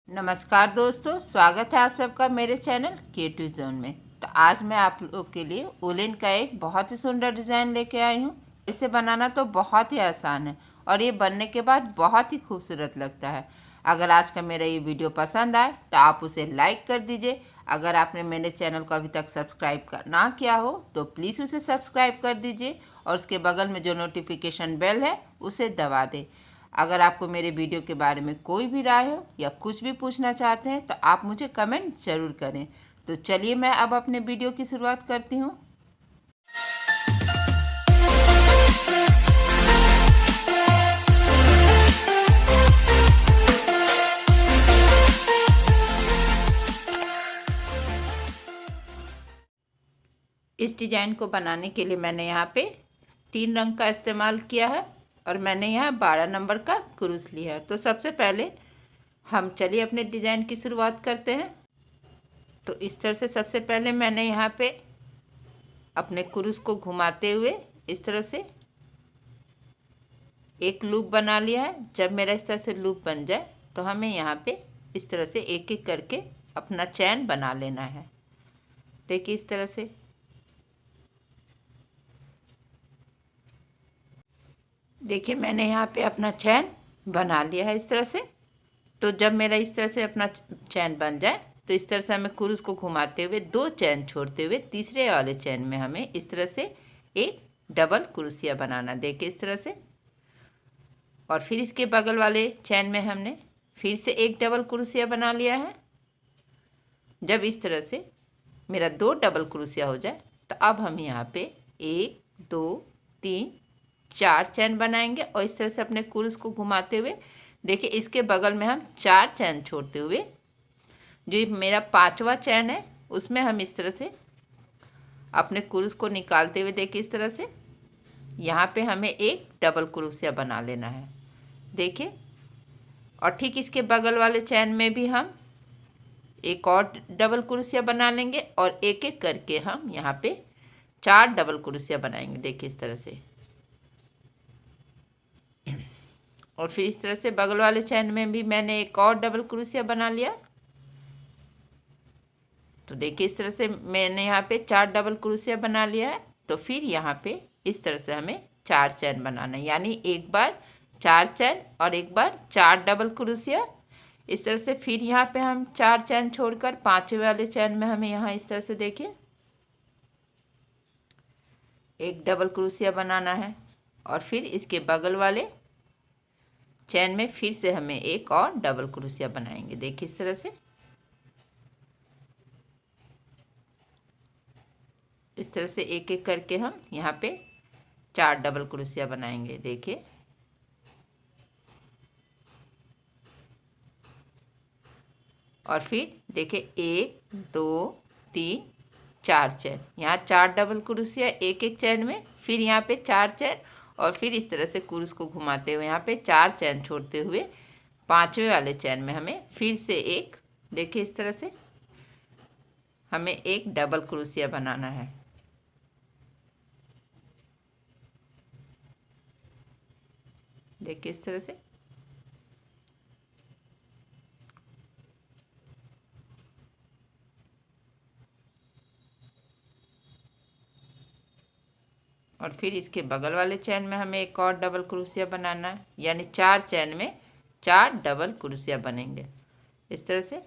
नमस्कार दोस्तों, स्वागत है आप सबका मेरे चैनल क्रिएटिव जोन में। तो आज मैं आप लोग के लिए वुलन का एक बहुत ही सुंदर डिज़ाइन लेके आई हूँ। इसे बनाना तो बहुत ही आसान है और ये बनने के बाद बहुत ही खूबसूरत लगता है। अगर आज का मेरा ये वीडियो पसंद आए तो आप उसे लाइक कर दीजिए। अगर आपने मेरे चैनल को अभी तक सब्सक्राइब ना किया हो तो प्लीज़ उसे सब्सक्राइब कर दीजिए और उसके बगल में जो नोटिफिकेशन बेल है उसे दबा दें। अगर आपको मेरे वीडियो के बारे में कोई भी राय हो या कुछ भी पूछना चाहते हैं तो आप मुझे कमेंट ज़रूर करें। तो चलिए मैं अब अपने वीडियो की शुरुआत करती हूँ। इस डिज़ाइन को बनाने के लिए मैंने यहाँ पे 3 रंग का इस्तेमाल किया है और मैंने यहाँ 12 नंबर का क्रूस लिया है। तो सबसे पहले हम चलिए अपने डिज़ाइन की शुरुआत करते हैं। तो इस तरह से सबसे पहले मैंने यहाँ पे अपने क्रूस को घुमाते हुए इस तरह से एक लूप बना लिया है। जब मेरा इस तरह से लूप बन जाए तो हमें यहाँ पे इस तरह से एक एक करके अपना चैन बना लेना है। देखिए इस तरह से देखिए मैंने यहाँ पे अपना चैन बना लिया है इस तरह से। तो जब मेरा इस तरह से अपना चैन बन जाए तो इस तरह से हमें क्रूस को घुमाते हुए 2 चैन छोड़ते हुए तीसरे वाले चैन में हमें इस तरह से एक डबल क्रोशिया बनाना। देखिए इस तरह से, और फिर इसके बगल वाले चैन में हमने फिर से एक डबल क्रोशिया बना लिया है। जब इस तरह से मेरा 2 डबल क्रोशिया हो जाए तो अब हम यहाँ पे 1 2 3 4 चैन बनाएंगे और इस तरह से अपने क्रूस को घुमाते हुए देखिए इसके बगल में हम 4 चैन छोड़ते हुए जो मेरा 5वां चैन है उसमें हम इस तरह से अपने क्रूस को निकालते हुए देखिए इस तरह से यहाँ पे हमें एक डबल क्रोशिया बना लेना है। देखिए, और ठीक इसके बगल वाले चैन में भी हम एक और डबल क्रोशिया बना लेंगे और एक एक करके हम यहाँ पे 4 डबल क्रोशिया बनाएंगे। देखिए इस तरह से, और फिर इस तरह से बगल वाले चैन में भी मैंने एक और डबल क्रोशिया बना लिया। तो देखिए इस तरह से मैंने यहाँ पे 4 डबल क्रोशिया बना लिया है। तो फिर यहाँ पे इस तरह से हमें 4 चैन बनाना है, यानी एक बार 4 चैन और एक बार 4 डबल क्रोशिया। इस तरह से फिर यहाँ पे हम 4 चैन छोड़कर 5वें वाले चैन में हमें यहाँ इस तरह से देखिए एक डबल क्रोशिया बनाना है और फिर इसके बगल वाले चैन में फिर से हमें एक और डबल क्रोशिया बनाएंगे। देखिए इस तरह से, इस तरह से एक एक करके हम यहाँ पे 4 डबल क्रोशिया बनाएंगे। देखिए, और फिर देखिए 1 2 3 4 चैन, यहाँ 4 डबल क्रोशिया एक एक चैन में, फिर यहाँ पे 4 चैन और फिर इस तरह से क्रूस को घुमाते हुए यहाँ पे 4 चैन छोड़ते हुए 5वें वाले चैन में हमें फिर से एक, देखिए इस तरह से हमें एक डबल क्रोशिया बनाना है। देखिए इस तरह से, और फिर इसके बगल वाले चैन में हमें एक और डबल क्रोशिया बनाना है, यानी 4 चैन में 4 डबल क्रोशिया बनेंगे इस तरह से।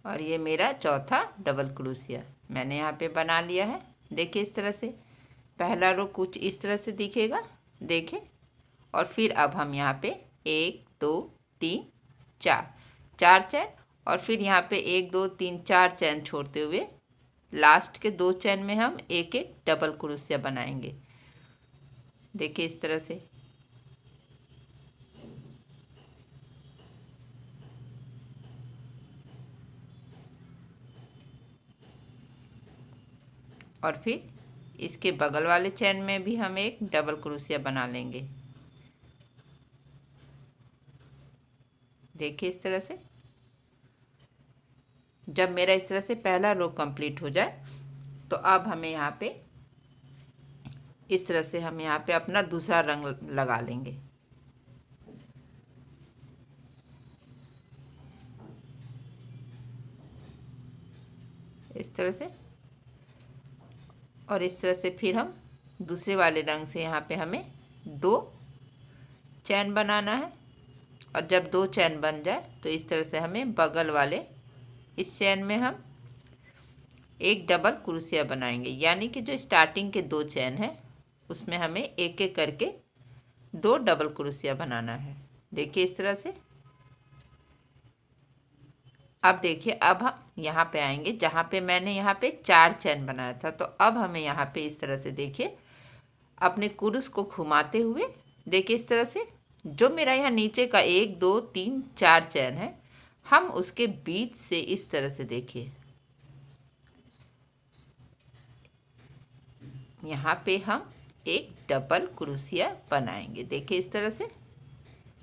और ये मेरा चौथा डबल क्रोशिया मैंने यहाँ पे बना लिया है। देखिए इस तरह से पहला रो कुछ इस तरह से दिखेगा, देखिए, और फिर अब हम यहाँ पे 1 2 3 4 चैन और फिर यहाँ पे 1 2 3 4 चैन छोड़ते हुए लास्ट के 2 चैन में हम एक एक डबल क्रोशिया बनाएंगे। देखिए इस तरह से, और फिर इसके बगल वाले चैन में भी हम एक डबल क्रोशिया बना लेंगे। देखिए इस तरह से, जब मेरा इस तरह से पहला रो कंप्लीट हो जाए तो अब हमें यहाँ पे इस तरह से हम यहाँ पे अपना दूसरा रंग लगा लेंगे। इस तरह से, और इस तरह से फिर हम दूसरे वाले रंग से यहाँ पे हमें 2 चैन बनाना है। और जब 2 चैन बन जाए तो इस तरह से हमें बगल वाले इस चैन में हम एक डबल क्रोशिया बनाएंगे, यानी कि जो स्टार्टिंग के 2 चैन है उसमें हमें एक एक करके 2 डबल क्रोशिया बनाना है। देखिए इस तरह से। अब देखिए, अब हम यहाँ पे आएंगे जहाँ पे मैंने यहाँ पे 4 चैन बनाया था। तो अब हमें यहाँ पे इस तरह से देखिए अपने कुरुस को घुमाते हुए, देखिए इस तरह से जो मेरा यहाँ नीचे का 1 2 3 4 चैन है, हम उसके बीच से इस तरह से देखिए यहाँ पे हम एक डबल क्रोशिया बनाएंगे। देखिए इस तरह से।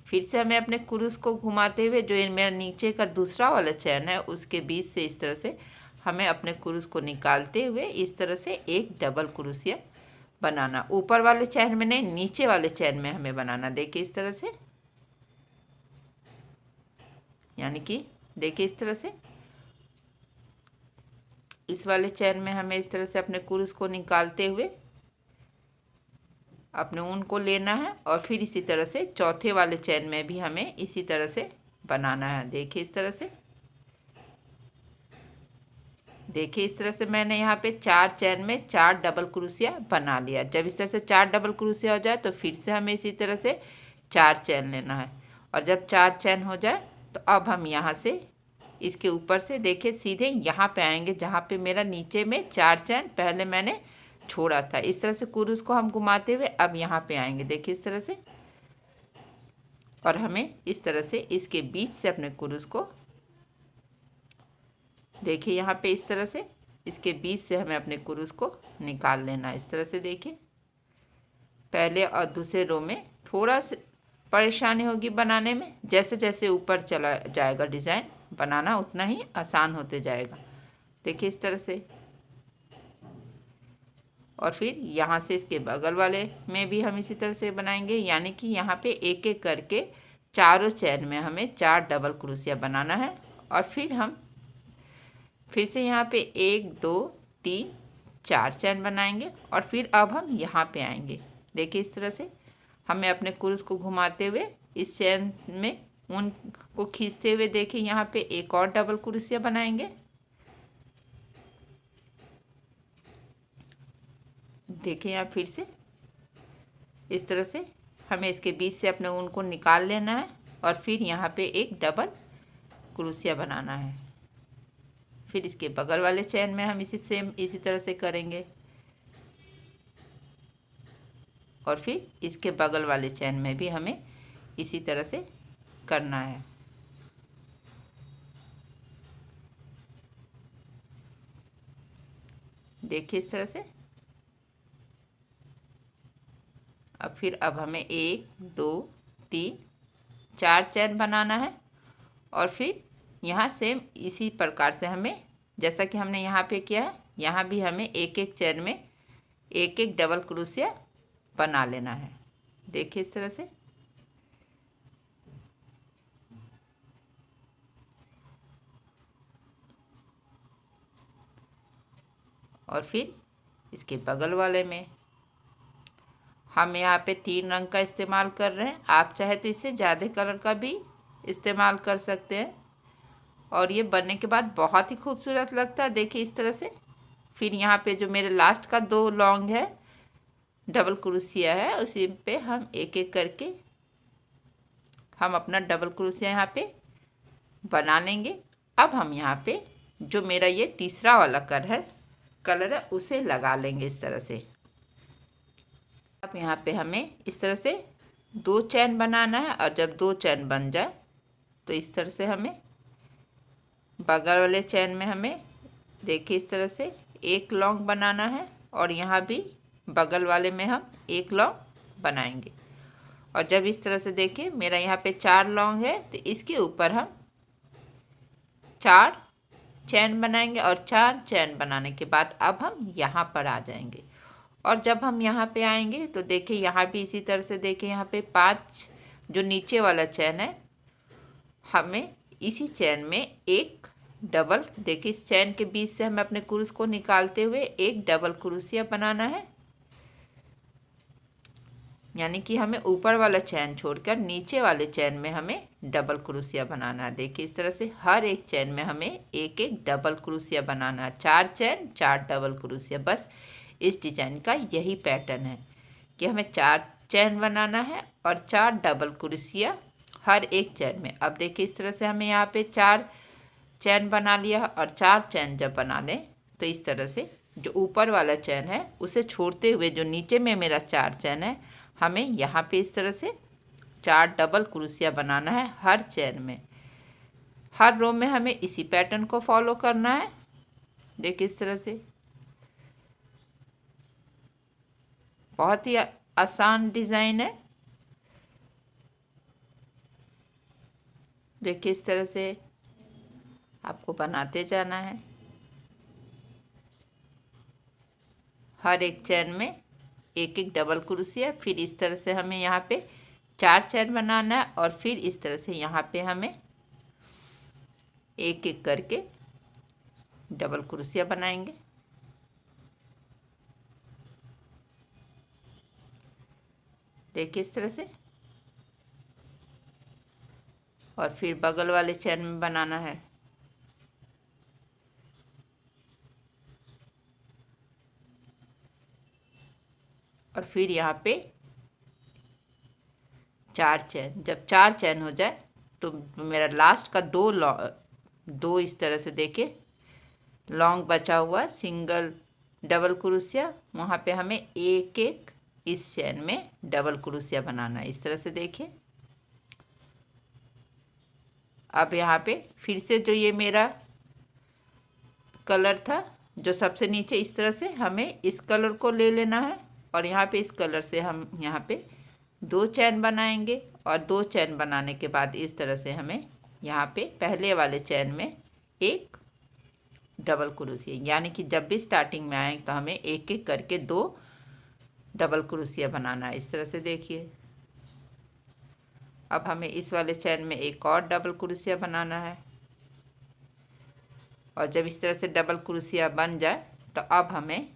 फिर से हमें अपने कुरुस को घुमाते हुए जो मेरा नीचे का दूसरा वाला चैन है उसके बीच से इस तरह से हमें अपने कुरुस को निकालते हुए इस तरह से एक डबल क्रोशिया बनाना। ऊपर वाले चैन में नहीं, नीचे वाले चैन में हमें बनाना। देखिए इस तरह से, यानी कि देखिए इस तरह से इस वाले चैन में हमें इस तरह से अपने कुरुस को निकालते हुए अपने ऊन को लेना है। और फिर इसी तरह से चौथे वाले चैन में भी हमें इसी तरह से बनाना है। देखिए इस तरह से, देखिए इस तरह से मैंने यहाँ पे 4 चैन में 4 डबल क्रोशिया बना लिया। जब इस तरह से 4 डबल क्रोशिया हो जाए तो फिर से हमें इसी तरह से 4 चैन लेना है। और जब 4 चैन हो जाए तो अब हम यहाँ से इसके ऊपर से देखिए सीधे यहाँ पे आएंगे जहाँ पे मेरा नीचे में 4 चैन पहले मैंने छोड़ा था। इस तरह से कुरुस को हम घुमाते हुए अब यहाँ पे आएंगे। देखिए इस तरह से, और हमें इस तरह से इसके बीच से अपने कुरुस को, देखिए यहाँ पे इस तरह से इसके बीच से हमें अपने कुरुस को निकाल लेना है। इस तरह से देखिए पहले और दूसरे रो में थोड़ा सा परेशानी होगी बनाने में, जैसे जैसे ऊपर चला जाएगा डिज़ाइन बनाना उतना ही आसान होते जाएगा। देखिए इस तरह से, और फिर यहाँ से इसके बगल वाले में भी हम इसी तरह से बनाएंगे, यानी कि यहाँ पे एक एक करके चारों चैन में हमें 4 डबल क्रोशिया बनाना है। और फिर हम फिर से यहाँ पे 1 2 3 4 चैन बनाएंगे। और फिर अब हम यहाँ पे आएंगे। देखिए इस तरह से हमें अपने कुरुस को घुमाते हुए इस चैन में ऊन को खींचते हुए देखिए यहाँ पे एक और डबल क्रोशिया बनाएंगे। देखिए यहाँ फिर से इस तरह से हमें इसके बीच से अपने ऊन को निकाल लेना है और फिर यहाँ पे एक डबल क्रोशिया बनाना है। फिर इसके बगल वाले चैन में हम इसी तरह से करेंगे और फिर इसके बगल वाले चैन में भी हमें इसी तरह से करना है। देखिए इस तरह से। अब हमें 1 2 3 4 चैन बनाना है और फिर यहाँ सेम इसी प्रकार से हमें जैसा कि हमने यहाँ पे किया है, यहाँ भी हमें एक एक चैन में एक एक डबल क्रोशिया बना लेना है। देखिए इस तरह से। और फिर इसके बगल वाले में हम यहाँ पे 3 रंग का इस्तेमाल कर रहे हैं। आप चाहे तो इससे ज़्यादा कलर का भी इस्तेमाल कर सकते हैं और ये बनने के बाद बहुत ही खूबसूरत लगता है। देखिए इस तरह से। फिर यहाँ पे जो मेरे लास्ट का 2 लॉन्ग है डबल क्रोशिया है, उसी पे हम एक एक करके हम अपना डबल क्रोशिया यहाँ पे बना लेंगे। अब हम यहाँ पे जो मेरा ये तीसरा वाला कलर है उसे लगा लेंगे इस तरह से। अब यहाँ पे हमें इस तरह से 2 चैन बनाना है और जब 2 चैन बन जाए तो इस तरह से हमें बगल वाले चैन में हमें देखिए इस तरह से एक लॉन्ग बनाना है और यहाँ भी बगल वाले में हम एक लॉन्ग बनाएंगे। और जब इस तरह से देखिए मेरा यहाँ पे 4 लॉन्ग है तो इसके ऊपर हम 4 चैन बनाएंगे और 4 चैन बनाने के बाद अब हम यहाँ पर आ जाएंगे और जब हम यहाँ पे आएंगे तो देखिए यहाँ भी इसी तरह से देखिए यहाँ पे 5 जो नीचे वाला चैन है, हमें इसी चैन में एक डबल, देखिए इस चैन के बीच से हमें अपने क्रूस को निकालते हुए एक डबल क्रूसिया बनाना है। यानी कि हमें ऊपर वाला चैन छोड़कर नीचे वाले चैन में हमें डबल क्रूसिया बनाना है। देखिए इस तरह से हर एक चैन में हमें एक एक डबल क्रूसिया बनाना है। 4 चैन 4 डबल क्रूसिया, बस इस डिजाइन का यही पैटर्न है कि हमें 4 चैन बनाना है और 4 डबल क्रूसिया हर एक चैन में। अब देखिए इस तरह से हमें यहाँ पे 4 चैन बना लिया और 4 चैन जब बना लें तो इस तरह से जो ऊपर वाला चैन है उसे छोड़ते हुए जो नीचे में मेरा 4 चैन है, हमें यहाँ पे इस तरह से 4 डबल क्रूसिया बनाना है हर चैन में। हर रो में हमें इसी पैटर्न को फॉलो करना है। देखिए इस तरह से बहुत ही आसान डिज़ाइन है। देखिए इस तरह से आपको बनाते जाना है। हर एक चैन में एक एक डबल क्रूसिया, फिर इस तरह से हमें यहाँ पे 4 चैन बनाना है और फिर इस तरह से यहाँ पे हमें एक एक करके डबल क्रूसिया बनाएंगे। देखिए इस तरह से, और फिर बगल वाले चैन में बनाना है। और फिर यहाँ पे 4 चैन, जब 4 चैन हो जाए तो मेरा लास्ट का दो इस तरह से देखिए लॉन्ग बचा हुआ सिंगल डबल क्रूसिया, वहाँ पे हमें एक एक इस चैन में डबल क्रूसिया बनाना है। इस तरह से देखिए। अब यहाँ पे फिर से जो ये मेरा कलर था जो सबसे नीचे, इस तरह से हमें इस कलर को ले लेना है और यहाँ पे इस कलर से हम यहाँ पे 2 चैन बनाएंगे और 2 चैन बनाने के बाद इस तरह से हमें यहाँ पे पहले वाले चैन में एक डबल क्रूसिया, यानी कि जब भी स्टार्टिंग में आए तो हमें एक एक करके 2 डबल क्रूसिया बनाना है। इस तरह से देखिए। अब हमें इस वाले चैन में एक और डबल क्रूसिया बनाना है और जब इस तरह से डबल क्रूसिया बन जाए तो अब हमें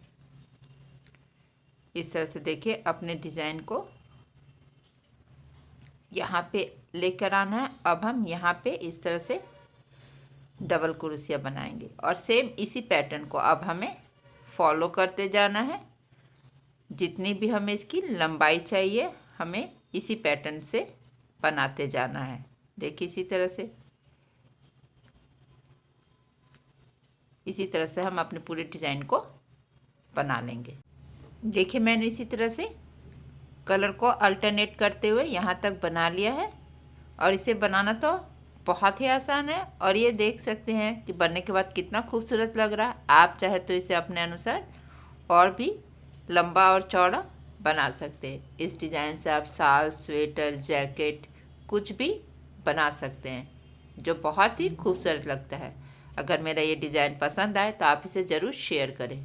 इस तरह से देखिए अपने डिज़ाइन को यहाँ पे लेकर आना है। अब हम यहाँ पे इस तरह से डबल क्रूसिया बनाएंगे और सेम इसी पैटर्न को अब हमें फॉलो करते जाना है। जितनी भी हमें इसकी लंबाई चाहिए हमें इसी पैटर्न से बनाते जाना है। देखिए इसी तरह से हम अपने पूरे डिज़ाइन को बना लेंगे। देखिए मैंने इसी तरह से कलर को अल्टरनेट करते हुए यहाँ तक बना लिया है और इसे बनाना तो बहुत ही आसान है और ये देख सकते हैं कि बनने के बाद कितना खूबसूरत लग रहा है। आप चाहे तो इसे अपने अनुसार और भी लंबा और चौड़ा बना सकते हैं। इस डिज़ाइन से आप शाल, स्वेटर, जैकेट कुछ भी बना सकते हैं जो बहुत ही खूबसूरत लगता है। अगर मेरा ये डिज़ाइन पसंद आए तो आप इसे ज़रूर शेयर करें।